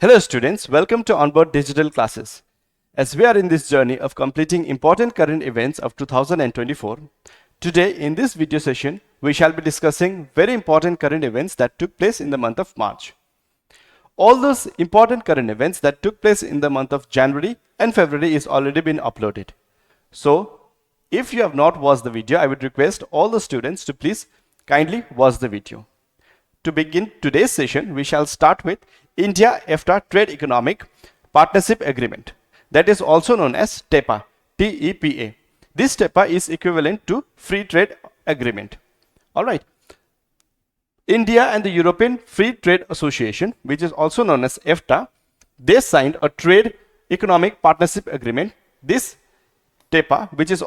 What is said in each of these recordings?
Hello students, welcome to Onboard Digital Classes. As we are in this journey of completing important current events of 2024, today in this video session, we shall be discussing very important current events that took place in the month of March. All those important current events that took place in the month of January and February is already been uploaded. So, if you have not watched the video, I would request all the students to please kindly watch the video. To begin today's session, we shall start with India-EFTA Trade Economic Partnership Agreement, that is also known as TAPA, TEPA. This TAPA is equivalent to Free Trade Agreement. Alright. India and the European Free Trade Association, which is also known as EFTA, they signed a Trade Economic Partnership Agreement. This TAPA, which is,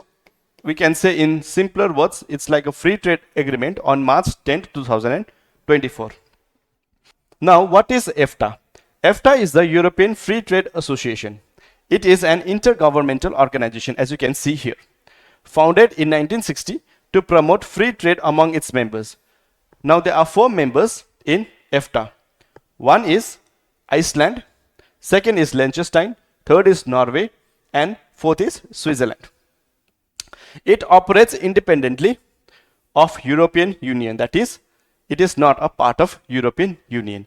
we can say in simpler words, it's like a free trade agreement on March 10th, 2024. Now, what is EFTA? EFTA is the European Free Trade Association. It is an intergovernmental organization, as you can see here, founded in 1960 to promote free trade among its members. Now, there are 4 members in EFTA. One is Iceland, second is Liechtenstein, third is Norway, and fourth is Switzerland. It operates independently of European Union, that is, it is not a part of European Union.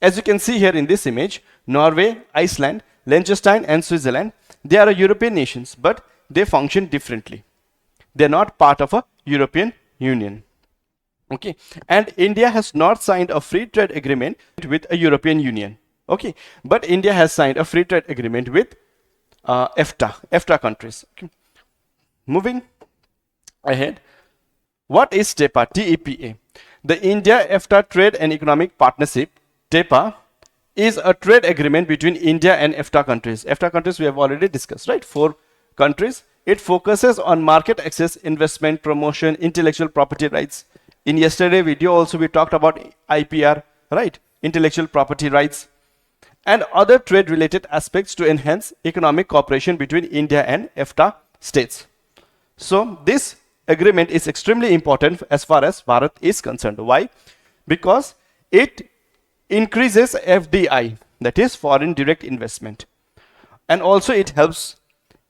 As you can see here in this image, Norway, Iceland, Liechtenstein and Switzerland, they are European nations, but they function differently. They are not part of a European Union. Okay, and India has not signed a free trade agreement with a European Union. Okay, but India has signed a free trade agreement with EFTA countries. Okay. Moving ahead, what is TAPA, TEPA? The India-EFTA Trade and Economic Partnership, TAPA, is a trade agreement between India and EFTA countries. EFTA countries we have already discussed, right? 4 countries. It focuses on market access, investment, promotion, intellectual property rights. In yesterday's video also we talked about IPR, right? Intellectual property rights and other trade related aspects to enhance economic cooperation between India and EFTA states. So this agreement is extremely important as far as Bharat is concerned. Why? Because it increases FDI, that is foreign direct investment, and also it helps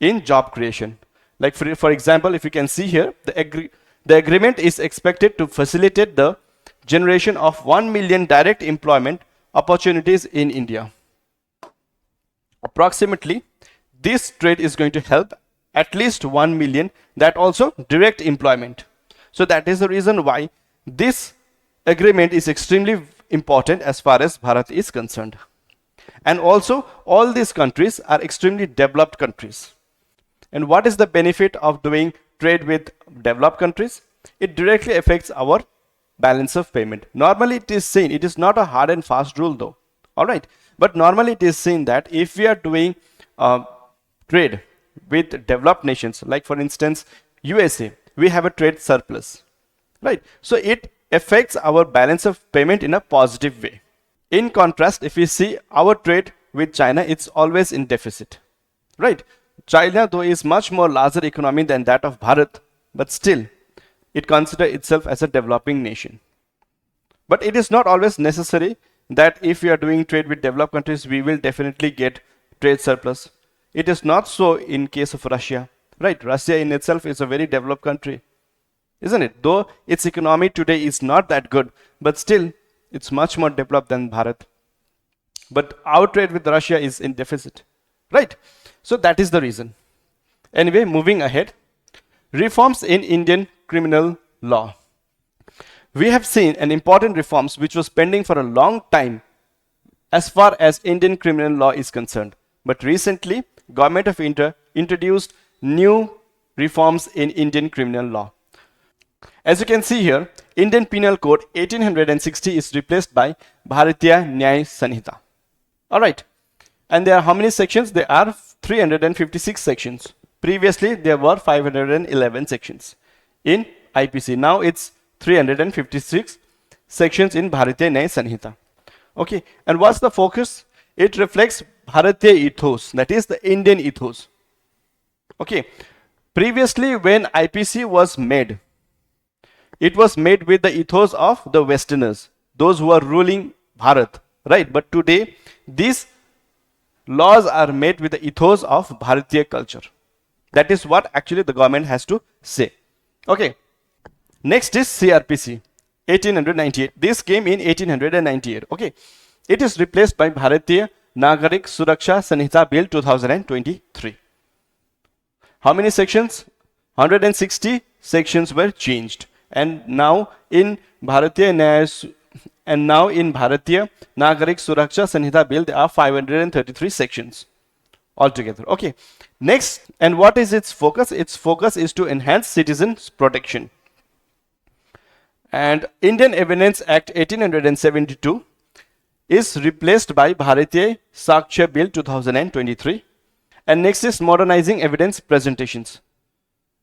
in job creation. Like for example, if you can see here, the agreement is expected to facilitate the generation of 1 million direct employment opportunities in India. Approximately, this trade is going to help at least 1 million, that also direct employment. So that is the reason why this agreement is extremely important as far as Bharat is concerned. And also all these countries are extremely developed countries. And what is the benefit of doing trade with developed countries? It directly affects our balance of payment. Normally it is seen, it is not a hard and fast rule though. Alright, but normally it is seen that if we are doing trade with developed nations, like for instance USA, we have a trade surplus, right? So it affects our balance of payment in a positive way. In contrast, if we see our trade with China, it's always in deficit, right? China though is much more larger economy than that of Bharat, but still it considers itself as a developing nation. But it is not always necessary that if we are doing trade with developed countries, we will definitely get trade surplus. It is not so in case of Russia, right? Russia in itself is a very developed country, isn't it? Though its economy today is not that good, but still it's much more developed than Bharat. But our trade with Russia is in deficit, right? So that is the reason. Anyway, moving ahead, reforms in Indian criminal law. We have seen an important reforms which was pending for a long time as far as Indian criminal law is concerned. But recently, Government of India introduced new reforms in Indian criminal law. As you can see here, Indian Penal Code 1860 is replaced by Bharatiya Nyaya Sanhita. Alright. And there are how many sections? There are 356 sections. Previously, there were 511 sections in IPC. Now it's 356 sections in Bharatiya Nyaya Sanhita. Okay. And what's the focus? It reflects Bharatiya ethos, that is the Indian ethos. Okay. Previously, when IPC was made, it was made with the ethos of the Westerners, those who are ruling Bharat, right? But today these laws are made with the ethos of Bharatiya culture. That is what actually the government has to say. Okay. Next is CRPC 1898. This came in 1898. Okay. It is replaced by Bharatiya Nagarik Suraksha Sanhita Bill 2023. How many sections? 160 sections were changed, and now in Bharatiya Nagarik Suraksha Sanhita Bill there are 533 sections altogether. Okay. Next, and what is its focus? Its focus is to enhance citizens' protection. And Indian Evidence Act 1872 is replaced by Bharatiya Sakshya Bill 2023. And next is modernizing evidence presentations.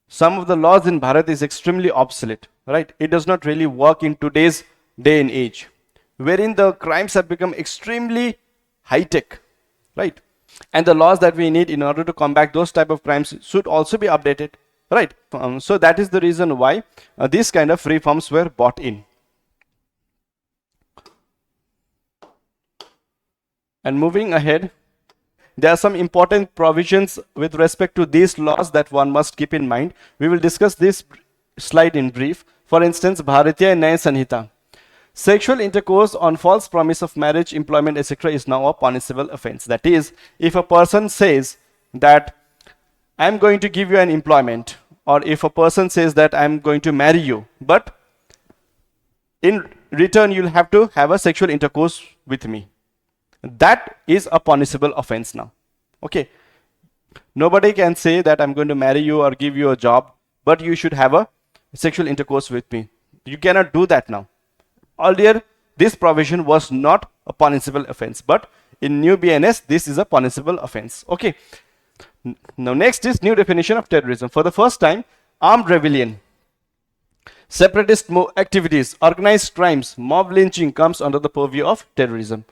Some of the laws in Bharat is extremely obsolete, right? It does not really work in today's day and age, wherein the crimes have become extremely high-tech, right? And the laws that we need in order to combat those type of crimes should also be updated, right? So that is the reason why these kind of reforms were brought in. And moving ahead, there are some important provisions with respect to these laws that one must keep in mind. We will discuss this slide in brief. For instance, Bharatiya Nyaya Sanhita. Sexual intercourse on false promise of marriage, employment, etc. is now a punishable offense. That is, if a person says that I am going to give you an employment, or if a person says that I am going to marry you, but in return you'll have to have a sexual intercourse with me, that is a punishable offense now. Okay. Nobody can say that I'm going to marry you or give you a job, but you should have a sexual intercourse with me. You cannot do that now. Earlier, this provision was not a punishable offense, but in new BNS, this is a punishable offense. Okay. Now, next is new definition of terrorism. For the first time, armed rebellion, separatist activities, organized crimes, mob lynching comes under the purview of terrorism.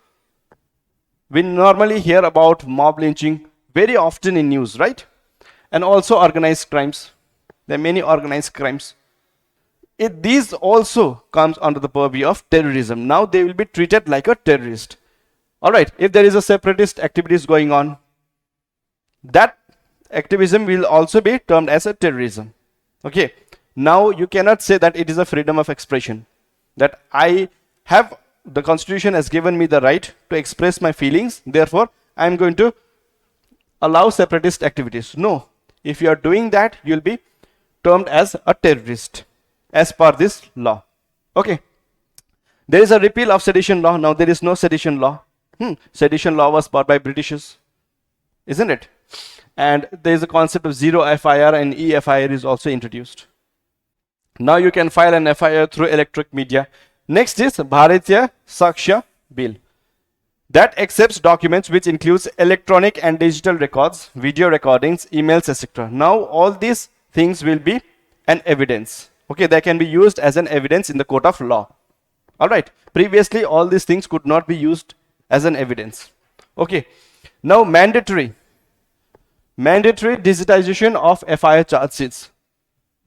We normally hear about mob lynching very often in news, right? And also organized crimes. There are many organized crimes. These also comes under the purview of terrorism. Now they will be treated like a terrorist. All right. If there is a separatist activities going on, that activism will also be termed as a terrorism. Okay. Now you cannot say that it is a freedom of expression. That the Constitution has given me the right to express my feelings. Therefore, I am going to allow separatist activities. No. If you are doing that, you will be termed as a terrorist as per this law. Okay. There is a repeal of sedition law. Now there is no sedition law. Sedition law was brought by Britishers, isn't it? And there is a concept of zero FIR, and EFIR is also introduced. Now you can file an FIR through electronic media. Next is Bharatiya Sakshya Bill. That accepts documents which includes electronic and digital records, video recordings, emails, etc. Now all these things will be an evidence. Okay, they can be used as an evidence in the court of law. All right. Previously, all these things could not be used as an evidence. Okay. Now, mandatory digitization of FIR charge sheets.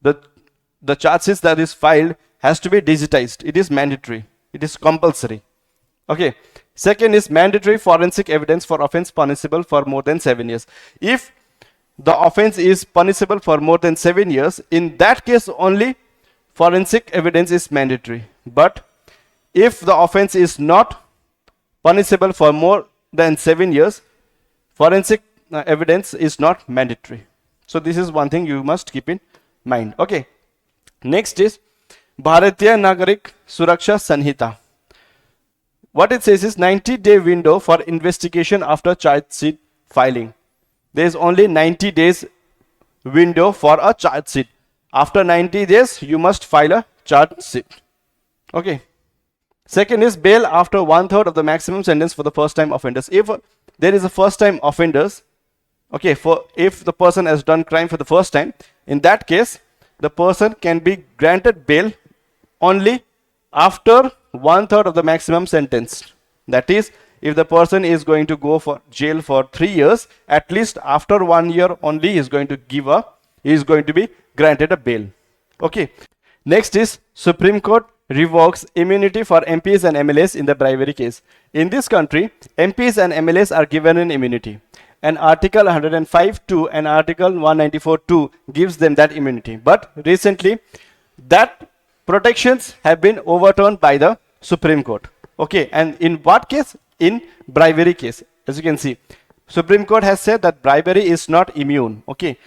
The charge sheets that is filed has to be digitized. It is mandatory. It is compulsory. Okay. Second is mandatory forensic evidence for offense punishable for more than 7 years. If the offense is punishable for more than 7 years, in that case only forensic evidence is mandatory. But if the offense is not punishable for more than 7 years, forensic evidence is not mandatory. So this is one thing you must keep in mind. Okay. Next is Bharatiya Nagarik Suraksha Sanhita. What it says is 90-day window for investigation after charge sheet filing. There is only 90 days window for a charge sheet. After 90 days, you must file a charge sheet. Okay. Second is bail after 1/3 of the maximum sentence for the first time offenders. If there is a first time offenders, okay, if the person has done crime for the first time, in that case, the person can be granted bail only after 1/3 of the maximum sentence. That is, if the person is going to go for jail for 3 years, at least after 1 year only he is going to be granted a bail. Okay. Next is Supreme Court revokes immunity for MPs and MLAs in the bribery case. In this country, MPs and MLAs are given an immunity, and Article 105(2) and Article 194(2) gives them that immunity. But recently, that protections have been overturned by the Supreme Court. Okay, and in what case? In bribery case. As you can see, Supreme Court has said that bribery is not immune. Okay,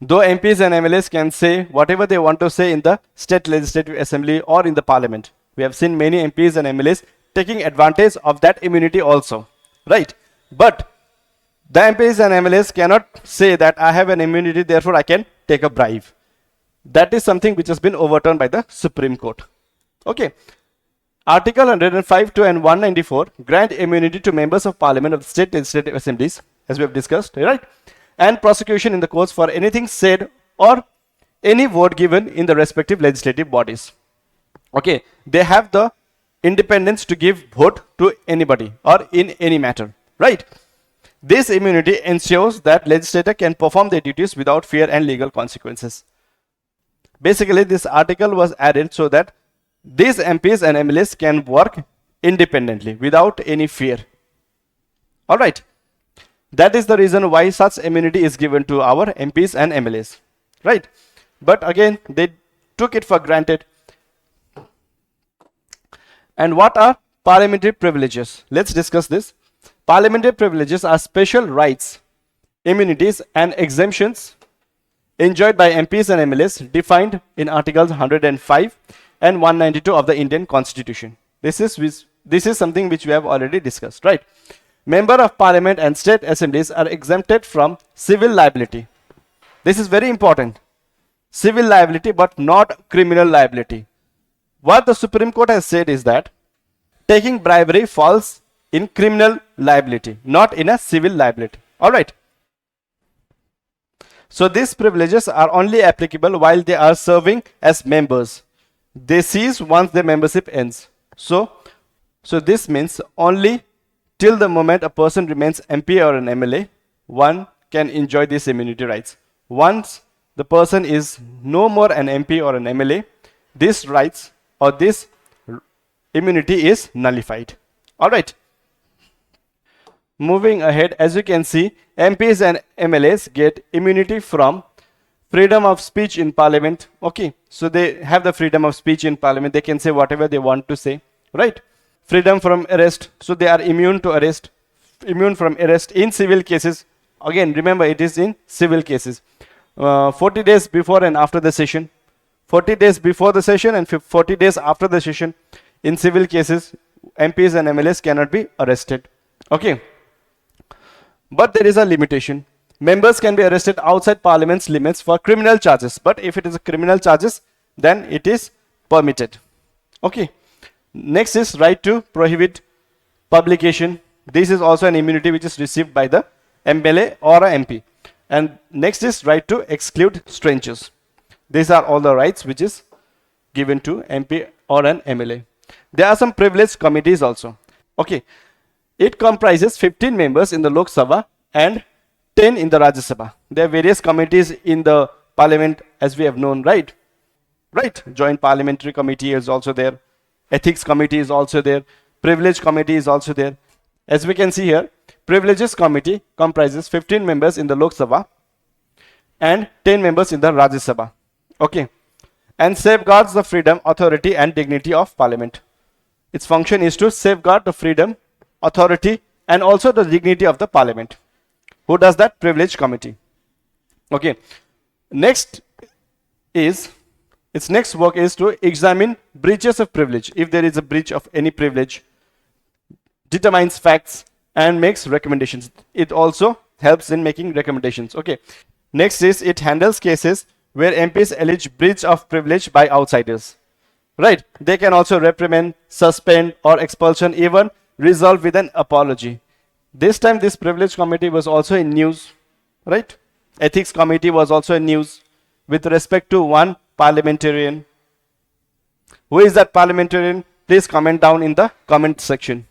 though MPs and MLAs can say whatever they want to say in the state legislative assembly or in the parliament. We have seen many MPs and MLAs taking advantage of that immunity also, right? But the MPs and MLAs cannot say that I have an immunity, therefore I can take a bribe. That is something which has been overturned by the Supreme Court. Okay. Article 105(2) and 194 grant immunity to members of parliament of the state legislative assemblies, as we have discussed, right? And prosecution in the courts for anything said or any vote given in the respective legislative bodies. Okay, they have the independence to give vote to anybody or in any matter, right? This immunity ensures that legislator can perform their duties without fear and legal consequences. Basically, this article was added so that these MPs and MLAs can work independently without any fear. All right. That is the reason why such immunity is given to our MPs and MLAs, right? But again, they took it for granted. And what are parliamentary privileges? Let's discuss this. Parliamentary privileges are special rights, immunities, and exemptions enjoyed by MPs and MLAs defined in Articles 105 and 192 of the Indian Constitution. This is something which we have already discussed, right? Member of Parliament and state assemblies are exempted from civil liability. This is very important. Civil liability, but not criminal liability. What the Supreme Court has said is that taking bribery falls in criminal liability, not in a civil liability. All right. So these privileges are only applicable while they are serving as members. They cease once their membership ends. So this means only till the moment a person remains MP or an MLA, one can enjoy these immunity rights. Once the person is no more an MP or an MLA, these rights or this immunity is nullified. All right. Moving ahead, as you can see, MPs and MLAs get immunity from freedom of speech in parliament. Okay, so they have the freedom of speech in parliament. They can say whatever they want to say, right? Freedom from arrest, so they are immune to arrest, immune from arrest in civil cases. Again, remember, it is in civil cases. 40 days before and after the session, 40 days before the session and 40 days after the session. In civil cases, MPs and MLAs cannot be arrested. Okay, but there is a limitation. Members can be arrested outside parliament's limits for criminal charges, but if it is a criminal charges, then it is permitted. Okay. Next is right to prohibit publication. This is also an immunity which is received by the MLA or a MP. And next is right to exclude strangers. These are all the rights which is given to MP or an MLA. There are some privileged committees also. Okay. It comprises 15 members in the Lok Sabha and 10 in the Rajya Sabha. There are various committees in the parliament, as we have known, right? Right. Joint Parliamentary Committee is also there. Ethics Committee is also there. Privilege Committee is also there. As we can see here, Privileges Committee comprises 15 members in the Lok Sabha and 10 members in the Rajya Sabha. Okay. And safeguards the freedom, authority, and dignity of Parliament. Its function is to safeguard the freedom, authority, and also the dignity of the Parliament. Who does that? Privilege Committee. Okay. Next is, its next work is to examine breaches of privilege. If there is a breach of any privilege, determines facts and makes recommendations. It also helps in making recommendations. Okay. Next is, it handles cases where MPs allege breach of privilege by outsiders. Right. They can also reprimand, suspend, or expulsion, even resolve with an apology. This time this privilege committee was also in news, right? Ethics committee was also in news with respect to one parliamentarian. Who is that parliamentarian? Please comment down in the comment section.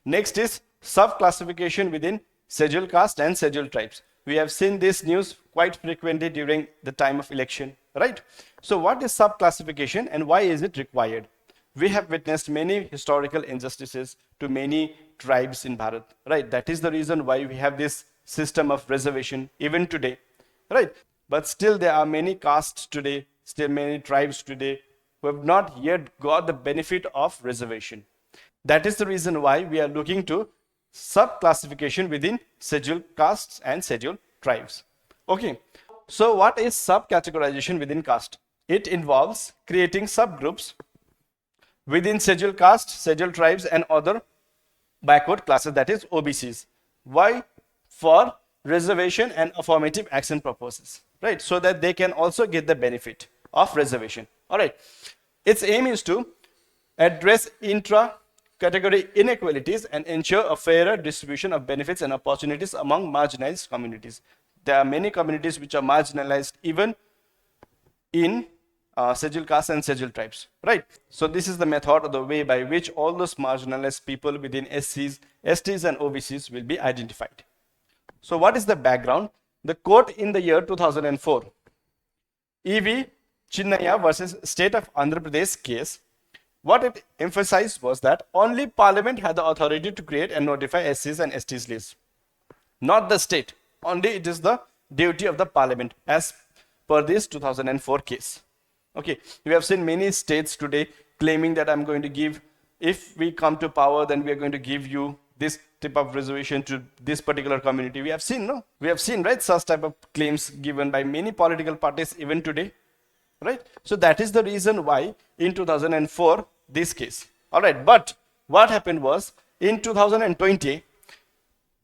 Next is subclassification within scheduled caste and scheduled tribes. We have seen this news quite frequently during the time of election, right? So what is subclassification and why is it required? We have witnessed many historical injustices to many tribes in Bharat, right? That is the reason why we have this system of reservation even today, right? But still there are many castes today, still many tribes today who have not yet got the benefit of reservation. That is the reason why we are looking to subclassification within scheduled castes and scheduled tribes. Okay, so what is subcategorization within caste? It involves creating subgroups within scheduled castes, scheduled tribes and other backward classes, that is OBCs. Why? For reservation and affirmative action purposes, right? So that they can also get the benefit of reservation. All right. Its aim is to address intra-category inequalities and ensure a fairer distribution of benefits and opportunities among marginalized communities. There are many communities which are marginalized even in scheduled castes and scheduled tribes, right? So this is the method or the way by which all those marginalized people within SCs, STs and OBCs will be identified. So what is the background? The court in the year 2004, E.V. Chinnaya versus State of Andhra Pradesh case, what it emphasized was that only Parliament had the authority to create and notify SCs and STs list, not the state. Only it is the duty of the Parliament as per this 2004 case. Okay, we have seen many states today claiming that I'm going to give, if we come to power, then we are going to give you this type of reservation to this particular community. We have seen, no? We have seen, right, such type of claims given by many political parties even today, right? So that is the reason why in 2004, this case. All right, but what happened was in 2020,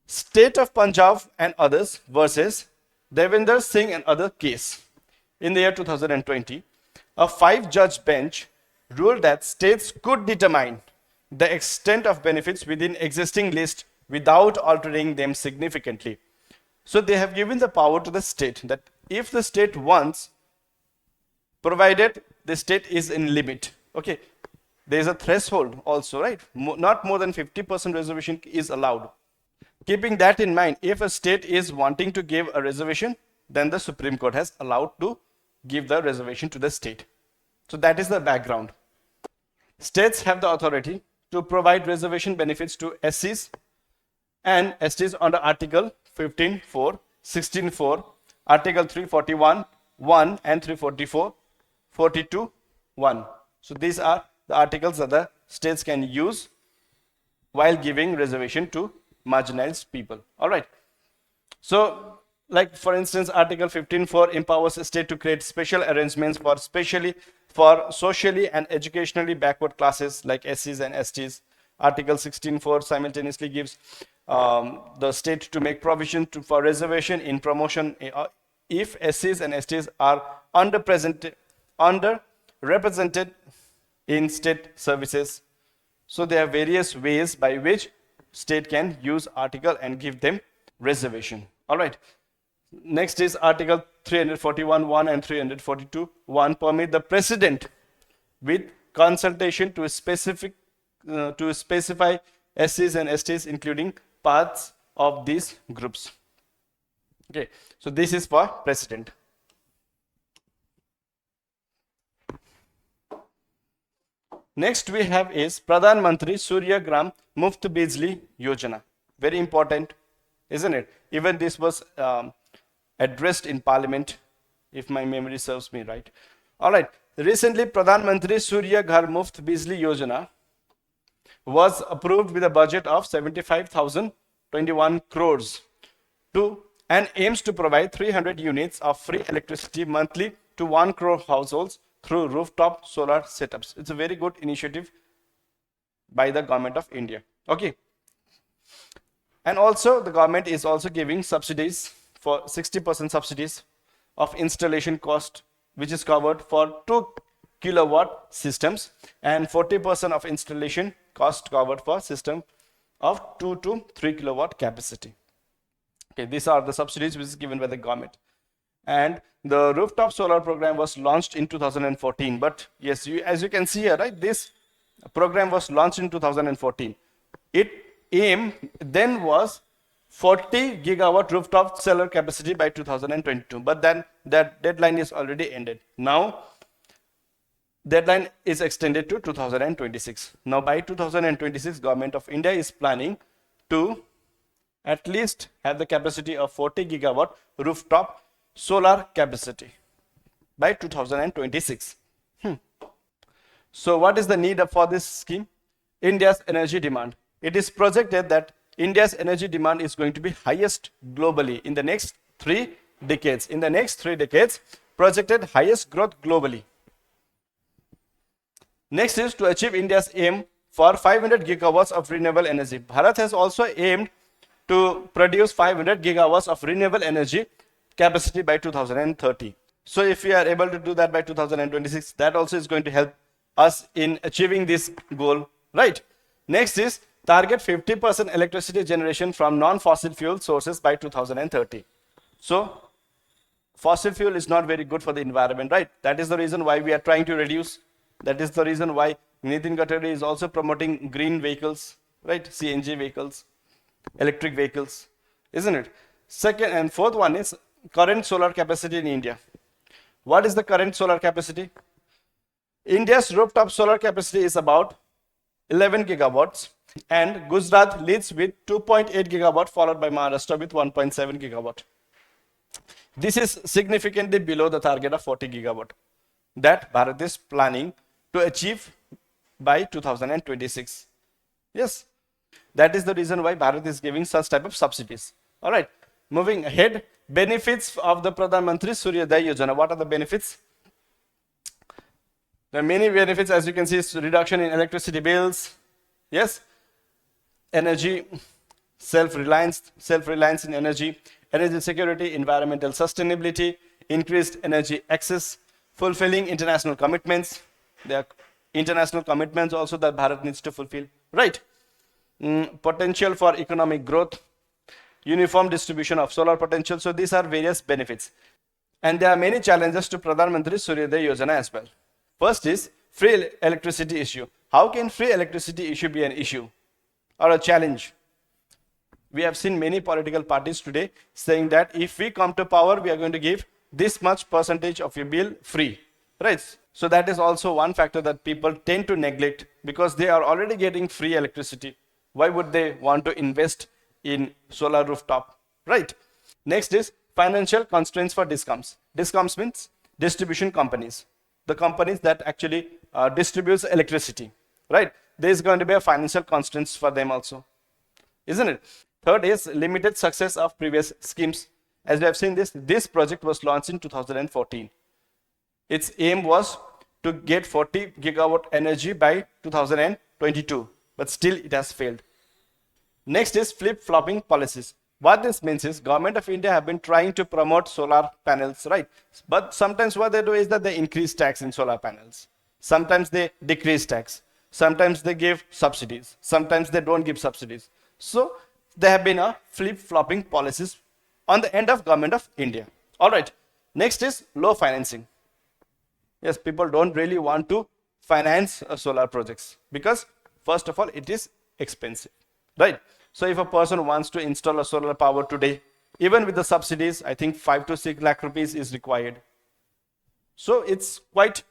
State of Punjab and others versus Devinder Singh and other case. In the year 2020, a 5-judge bench ruled that states could determine the extent of benefits within existing list without altering them significantly. So they have given the power to the state that if the state wants, provided the state is in limit, okay, there is a threshold also, right? Not more than 50% reservation is allowed. Keeping that in mind, if a state is wanting to give a reservation, then the Supreme Court has allowed to give the reservation to the state. So that is the background. States have the authority to provide reservation benefits to SCs and STs under Article 15.4, 16.4, Article 341, 1 and 344, 42, 1. So these are the articles that the states can use while giving reservation to marginalized people. All right. So, like for instance, Article 15.4 empowers a state to create special arrangements for socially and educationally backward classes like SCs and STs. Article 16.4 simultaneously gives the state to make provision for reservation in promotion if SCs and STs are underrepresented in state services. So there are various ways by which state can use article and give them reservation. All right. Next is Article 341.1 and 342.1 permit the President with consultation to specify SCs and STs including parts of these groups. Okay, so this is for President. Next we have is Pradhan Mantri Surya Gram Muft Bijli Yojana. Very important, isn't it? Even this was addressed in Parliament, if my memory serves me right. All right. Recently, Pradhan Mantri Surya Ghar Muft Bijli Yojana was approved with a budget of 75,021 crores and aims to provide 300 units of free electricity monthly to 1 crore households through rooftop solar setups. It's a very good initiative by the government of India. Okay. And also the government is also giving subsidies for 60% subsidies of installation cost, which is covered for 2 kilowatt systems and 40% of installation cost covered for system of 2 to 3 kilowatt capacity. Okay, these are the subsidies which is given by the government. And the rooftop solar program was launched in 2014. But yes, as you can see here, right, this program was launched in 2014. Its aim then was 40 gigawatt rooftop solar capacity by 2022. But then that deadline is already ended. Now, deadline is extended to 2026. Now, by 2026, Government of India is planning to at least have the capacity of 40 gigawatt rooftop solar capacity by 2026. So what is the need for this scheme? India's energy demand. It is projected that India's energy demand is going to be highest globally in the next 3 decades. In the next 3 decades, projected highest growth globally. Next is to achieve India's aim for 500 gigawatts of renewable energy. Bharat has also aimed to produce 500 gigawatts of renewable energy capacity by 2030. So if we are able to do that by 2026, that also is going to help us in achieving this goal, right? Next is target 50% electricity generation from non-fossil fuel sources by 2030. So fossil fuel is not very good for the environment, right? That is the reason why we are trying to reduce. That is the reason why Nitin Gadkari is also promoting green vehicles, right? CNG vehicles, electric vehicles, isn't it? Second and fourth one is current solar capacity in India. What is the current solar capacity? India's rooftop solar capacity is about 11 gigawatts, and Gujarat leads with 2.8 gigawatt, followed by Maharashtra with 1.7 gigawatt. This is significantly below the target of 40 gigawatt that Bharat is planning to achieve by 2026. Yes, that is the reason why Bharat is giving such type of subsidies. All right, moving ahead, benefits of the Pradhan Mantri Suryodaya Yojana. What are the benefits? There are many benefits, as you can see, reduction in electricity bills, yes, energy, self-reliance in energy, energy security, environmental sustainability, increased energy access, fulfilling international commitments. There are international commitments also that Bharat needs to fulfill, right? Potential for economic growth, uniform distribution of solar potential. So these are various benefits. And there are many challenges to Pradhan Mantri Suryodaya Yojana as well. First is free electricity issue. How can free electricity issue be an issue or a challenge? We have seen many political parties today saying that if we come to power, we are going to give this much percentage of your bill free, right? So that is also one factor that people tend to neglect because they are already getting free electricity. Why would they want to invest in solar rooftop, right? Next is financial constraints for DISCOMs. DISCOMs means distribution companies, the companies that actually distributes electricity, right? There is going to be a financial constraints for them also, isn't it? Third is limited success of previous schemes. As we have seen this project was launched in 2014. Its aim was to get 40 gigawatt energy by 2022, but still it has failed. Next is flip-flopping policies. What this means is Government of India have been trying to promote solar panels, right? But sometimes what they do is that they increase tax in solar panels. Sometimes they decrease tax. Sometimes they give subsidies. Sometimes they don't give subsidies. So there have been a flip-flopping policies on the end of Government of India. All right. Next is low financing. Yes, people don't really want to finance solar projects because first of all, it is expensive, right? So if a person wants to install a solar power today, even with the subsidies, I think 5 to 6 lakh rupees is required. So it's quite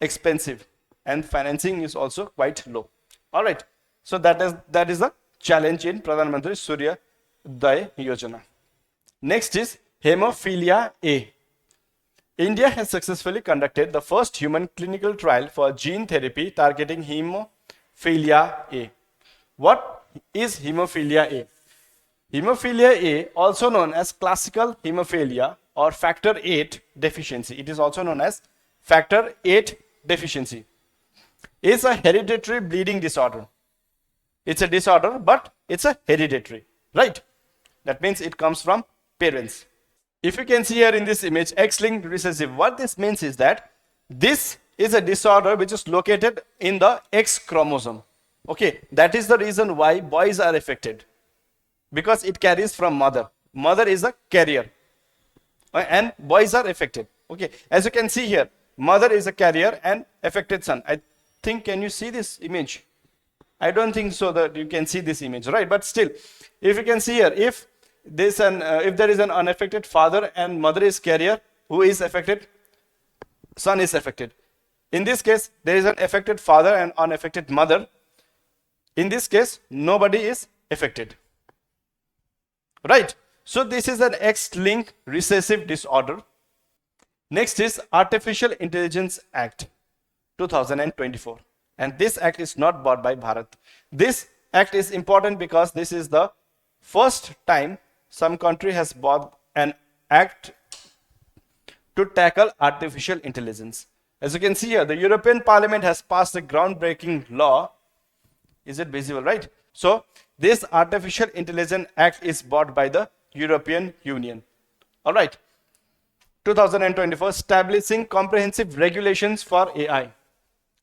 expensive and financing is also quite low. All right. So that is the challenge in Pradhan Mantri Suryodaya Yojana. Next is hemophilia A. India has successfully conducted the first human clinical trial for gene therapy targeting hemophilia A. What is hemophilia A? Hemophilia A, also known as classical hemophilia or factor VIII deficiency, it is also known as factor VIII deficiency, is a hereditary bleeding disorder. It's a disorder, but it's a hereditary, right? That means it comes from parents. If you can see here in this image, X-linked recessive, what this means is that this is a disorder which is located in the X chromosome. Okay, that is the reason why boys are affected, because it carries from mother. Mother is a carrier and boys are affected. Okay, as you can see here, mother is a carrier and affected son. I think, can you see this image? I don't think so that you can see this image, right? But still, if you can see here, if there is an unaffected father and mother is carrier, who is affected? Son is affected. In this case, there is an affected father and unaffected mother. In this case, nobody is affected, right? So this is an X-linked recessive disorder. Next is Artificial Intelligence Act 2024. And this act is not bought by Bharat. This act is important because this is the first time some country has bought an act to tackle artificial intelligence. As you can see here, the European Parliament has passed a groundbreaking law. Is it visible, right? So this Artificial Intelligence Act is bought by the European Union. All right. 2024, establishing comprehensive regulations for AI.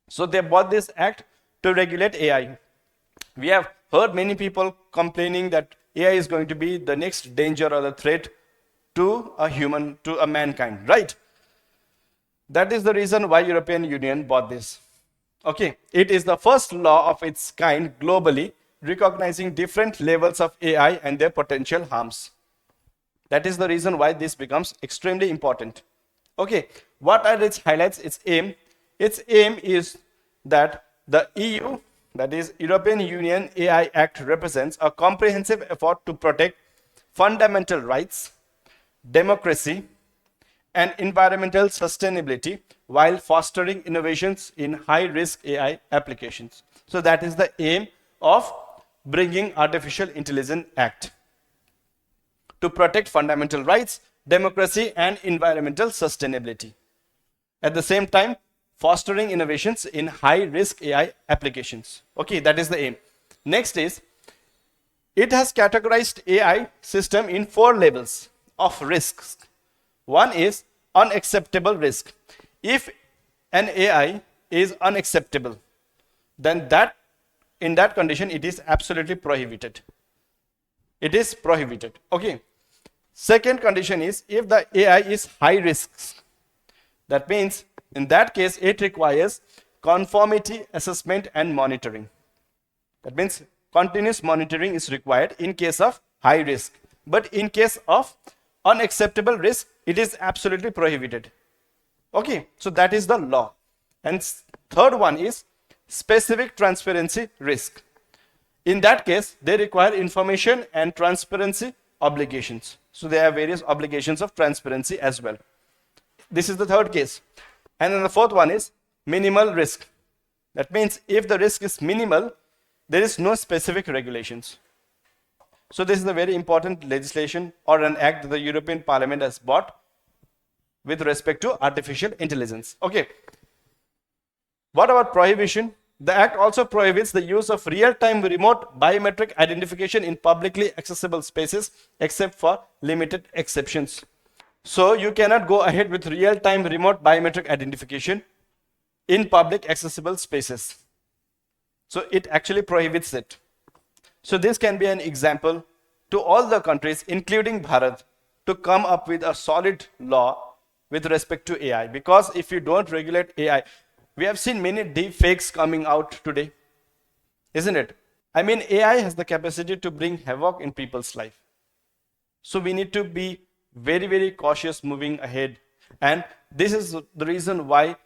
So they bought this act to regulate AI. We have heard many people complaining that AI is going to be the next danger or the threat to a human, to a mankind, right? That is the reason why European Union bought this. Okay, it is the first law of its kind globally recognizing different levels of AI and their potential harms. That is the reason why this becomes extremely important. Okay, what are its highlights? Its aim. Its aim is that the EU, that is European Union AI Act, represents a comprehensive effort to protect fundamental rights, democracy, and environmental sustainability while fostering innovations in high-risk AI applications. So that is the aim of bringing Artificial Intelligence Act, to protect fundamental rights, democracy, and environmental sustainability. At the same time, fostering innovations in high-risk AI applications. Okay, that is the aim. Next is, it has categorized AI system in 4 levels of risks. One is unacceptable risk. If an AI is unacceptable, then in that condition it is absolutely prohibited. It is prohibited. Okay. Second condition is if the AI is high risks. That means in that case it requires conformity assessment and monitoring. That means continuous monitoring is required in case of high risk. But in case of unacceptable risk, it is absolutely prohibited. Okay, so that is the law. And third one is specific transparency risk. In that case, they require information and transparency obligations. So they have various obligations of transparency as well. This is the third case. And then the fourth one is minimal risk. That means if the risk is minimal, there is no specific regulations. So this is a very important legislation or an act that the European Parliament has bought with respect to artificial intelligence. Okay. What about prohibition? The act also prohibits the use of real-time remote biometric identification in publicly accessible spaces except for limited exceptions. So you cannot go ahead with real-time remote biometric identification in public accessible spaces. So it actually prohibits it. So this can be an example to all the countries, including Bharat, to come up with a solid law with respect to AI. Because if you don't regulate AI, we have seen many deep fakes coming out today, isn't it? I mean, AI has the capacity to bring havoc in people's life. So we need to be very, very cautious moving ahead. And this is the reason why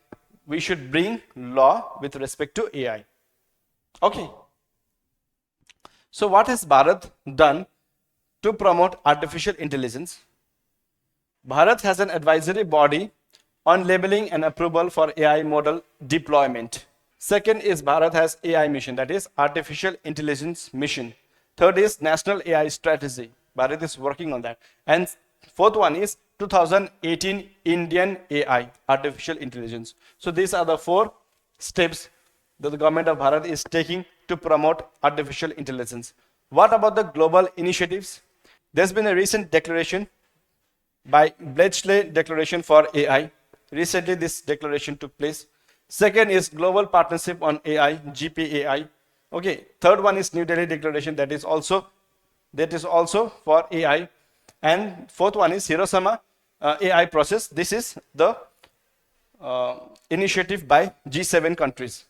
we should bring law with respect to AI. Okay. So what has Bharat done to promote artificial intelligence? Bharat has an advisory body on labeling and approval for AI model deployment. Second is Bharat has AI mission, that is artificial intelligence mission. Third is national AI strategy. Bharat is working on that. And fourth one is 2018 Indian AI, artificial intelligence. So these are the 4 steps that the government of Bharat is taking to promote artificial intelligence. What about the global initiatives? There's been a recent declaration by Bletchley Declaration for AI. Recently this declaration took place. Second is Global Partnership on AI, GPAI. Okay. Third one is New Delhi Declaration, that is also for AI. And fourth one is Hiroshima AI process. This is the initiative by G7 countries.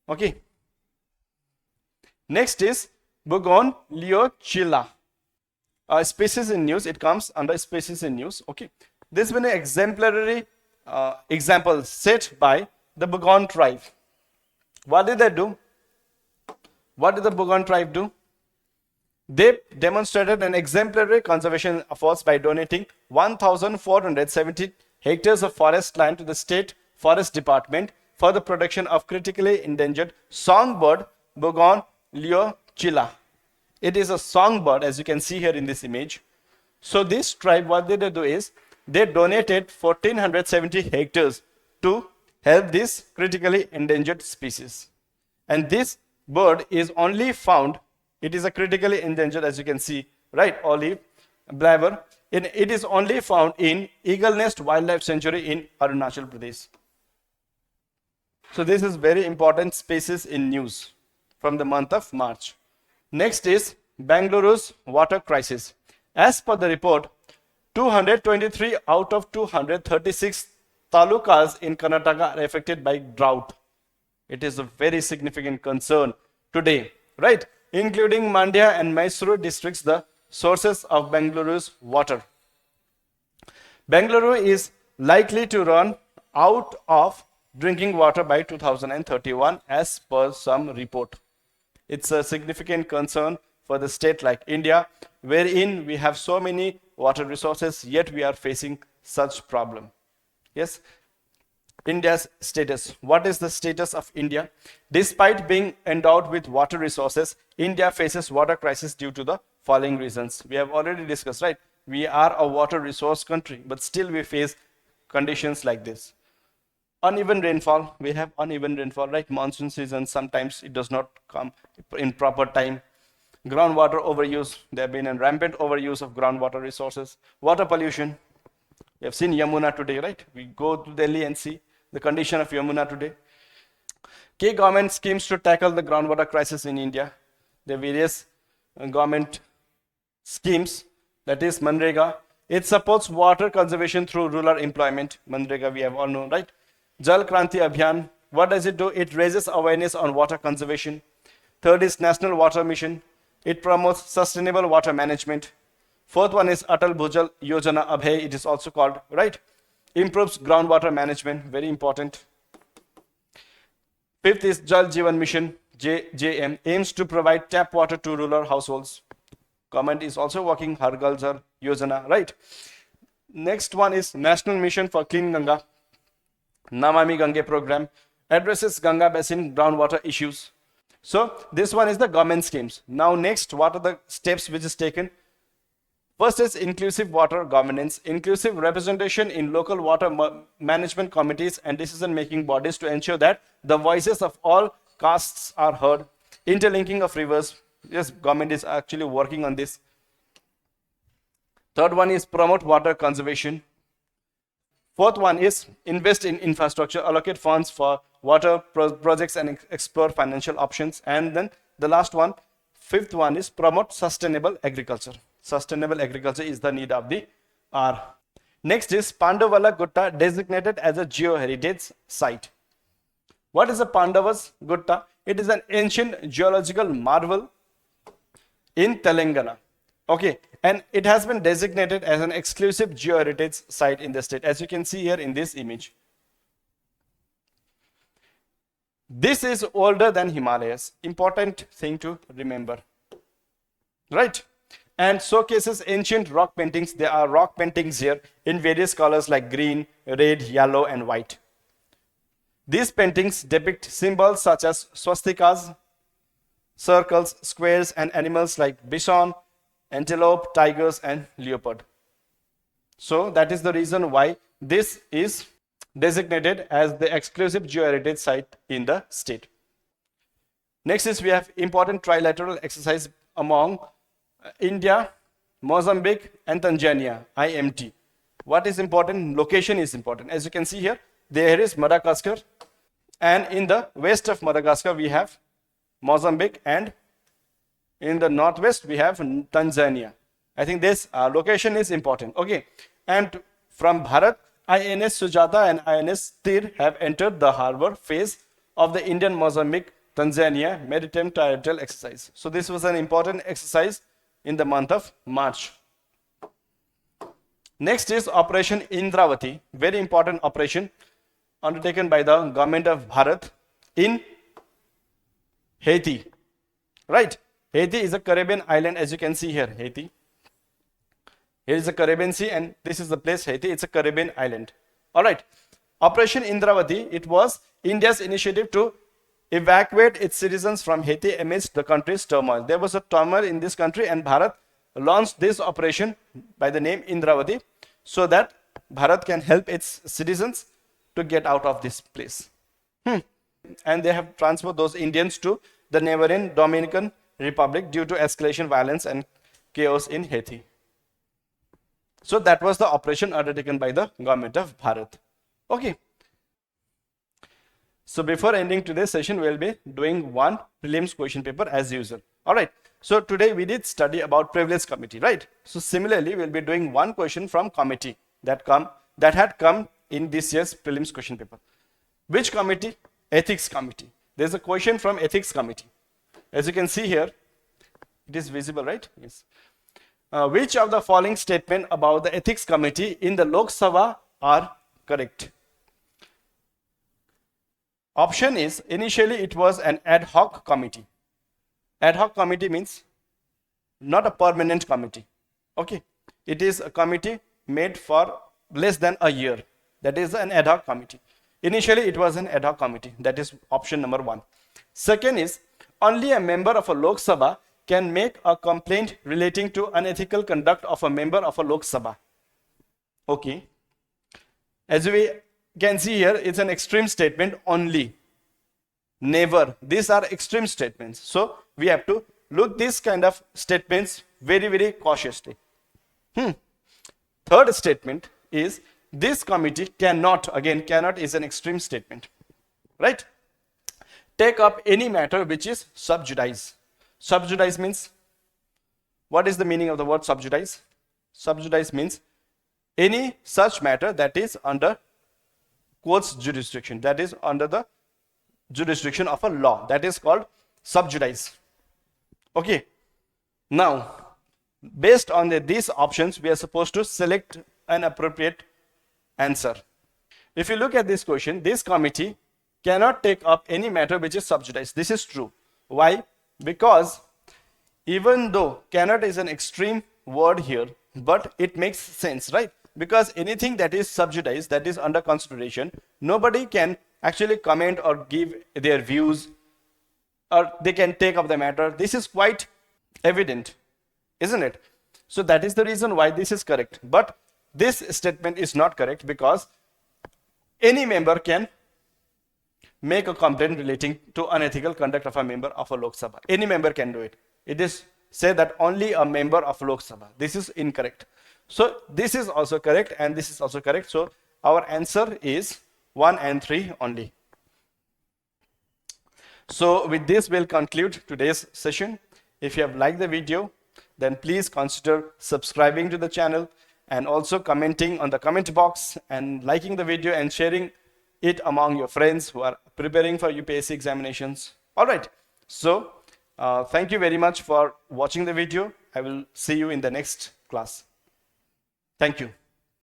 Okay. Next is Bougainvillea. Species in news, it comes under species in news. Okay, this has been an exemplary example set by the Bougain tribe. What did they do? What did the Bougain tribe do? They demonstrated an exemplary conservation efforts by donating 1,470 hectares of forest land to the state forest department for the protection of critically endangered songbird Bougainvillea. It is a songbird, as you can see here in this image. So this tribe, what they do is they donated 1,470 hectares to help this critically endangered species. And this bird is only found, it is a critically endangered, as you can see, right, olive blabber. It is only found in Eagle Nest Wildlife Sanctuary in Arunachal Pradesh. So this is very important species in news from the month of March. Next is Bengaluru's water crisis. As per the report, 223 out of 236 talukas in Karnataka are affected by drought. It is a very significant concern today, right? Including Mandya and Mysuru districts, the sources of Bengaluru's water. Bengaluru is likely to run out of drinking water by 2031 as per some report. It's a significant concern for the state like India, wherein we have so many water resources, yet we are facing such problem. Yes. India's status. What is the status of India? Despite being endowed with water resources, India faces water crisis due to the following reasons. We have already discussed, right? We are a water resource country, but still we face conditions like this. Uneven rainfall. We have uneven rainfall, right? Monsoon season, sometimes it does not come in proper time. Groundwater overuse. There have been a rampant overuse of groundwater resources. Water pollution. We have seen Yamuna today, right? We go to Delhi and see the condition of Yamuna today. Key government schemes to tackle the groundwater crisis in India. The various government schemes, that is Manrega. It supports water conservation through rural employment. Manrega, we have all known, right? Jal Kranti Abhiyan. What does it do? It raises awareness on water conservation. Third is National Water Mission. It promotes sustainable water management. Fourth one is Atal Bhujal Yojana Abhay, it is also called, right? Improves groundwater management, very important. Fifth is Jal Jeevan Mission, JJM, aims to provide tap water to rural households. Government is also working Har Ghar Jal Yojana, right? Next one is National Mission for Clean Ganga. Namami Gange program addresses Ganga basin groundwater issues. So this one is the government schemes. Now next, what are the steps which is taken? First is inclusive water governance, inclusive representation in local water management committees and decision-making bodies to ensure that the voices of all castes are heard. Interlinking of rivers. Yes, government is actually working on this. Third one is promote water conservation. Fourth one is invest in infrastructure, allocate funds for water projects and explore financial options. And then the last one, fifth one is promote sustainable agriculture. Sustainable agriculture is the need of the hour. Next is Pandavas Guta, designated as a Geoheritage site. What is a Pandavas Guta? It is an ancient geological marvel in Telangana. Okay, and it has been designated as an exclusive Geoheritage site in the state, as you can see here in this image. This is older than Himalayas. Important thing to remember, right? And showcases ancient rock paintings. There are rock paintings here in various colors like green, red, yellow, and white. These paintings depict symbols such as swastikas, circles, squares, and animals like bison, antelope, tigers, and leopard. So that is the reason why this is designated as the exclusive Geoheritage site in the state. Next is we have important trilateral exercise among India, Mozambique, and Tanzania, IMT. What is important? Location is important. As you can see here, there is Madagascar, and in the west of Madagascar we have Mozambique, and in the northwest we have Tanzania. I think this location is important. Okay, and from Bharat, INS Sujata and INS Tir have entered the harbor phase of the Indian Mozambique Tanzania Maritime Trilateral Exercise. So this was an important exercise in the month of March. Next is Operation Indravati, very important operation undertaken by the government of Bharat in Haiti. Right? Haiti is a Caribbean island, as you can see here. Haiti. Here is the Caribbean Sea, and this is the place Haiti. It's a Caribbean island. All right. Operation Indravati, it was India's initiative to evacuate its citizens from Haiti amidst the country's turmoil. There was a turmoil in this country, and Bharat launched this operation by the name Indravati so that Bharat can help its citizens to get out of this place. And they have transferred those Indians to the neighboring Dominican Republic due to escalation violence and chaos in Haiti. So that was the operation undertaken by the government of Bharat. Okay. So before ending today's session, we'll be doing one prelims question paper as usual. All right. So today we did study about privilege committee, right? So similarly, we'll be doing one question from committee that had come in this year's prelims question paper. Which committee? Ethics committee. There's a question from ethics committee. As you can see here, it is visible, right? Yes. Which of the following statement about the ethics committee in the Lok Sabha are correct? Option is, initially it was an ad hoc committee. Ad hoc committee means not a permanent committee. Okay. It is a committee made for less than a year. That is an ad hoc committee. Initially it was an ad hoc committee. That is option number 1. Second is, only a member of a Lok Sabha can make a complaint relating to unethical conduct of a member of a Lok Sabha. Okay. As we can see here, it's an extreme statement only. Never. These are extreme statements. So we have to look these kind of statements very, very cautiously. Third statement is, this committee cannot, again cannot is an extreme statement, right? Take up any matter which is sub judice. Sub judice means, what is the meaning of the word sub judice? Sub judice means any such matter that is under court's jurisdiction, that is under the jurisdiction of a law, that is called sub judice. Okay. Now, based on these options, we are supposed to select an appropriate answer. If you look at this question, this committee cannot take up any matter which is sub judice. This is true. Why? Because even though cannot is an extreme word here, but it makes sense, right? Because anything that is sub judice, that is under consideration, nobody can actually comment or give their views, or they can take up the matter. This is quite evident, isn't it? So that is the reason why this is correct. But this statement is not correct, because any member can make a complaint relating to unethical conduct of a member of a Lok Sabha. Any member can do it. It is said that only a member of Lok Sabha. This is incorrect. So this is also correct, and this is also correct. So our answer is 1 and 3 only. So with this, we'll conclude today's session. If you have liked the video, then please consider subscribing to the channel and also commenting on the comment box and liking the video and sharing it among your friends who are preparing for UPSC examinations. All right. So thank you very much for watching the video. I will see you in the next class. Thank you.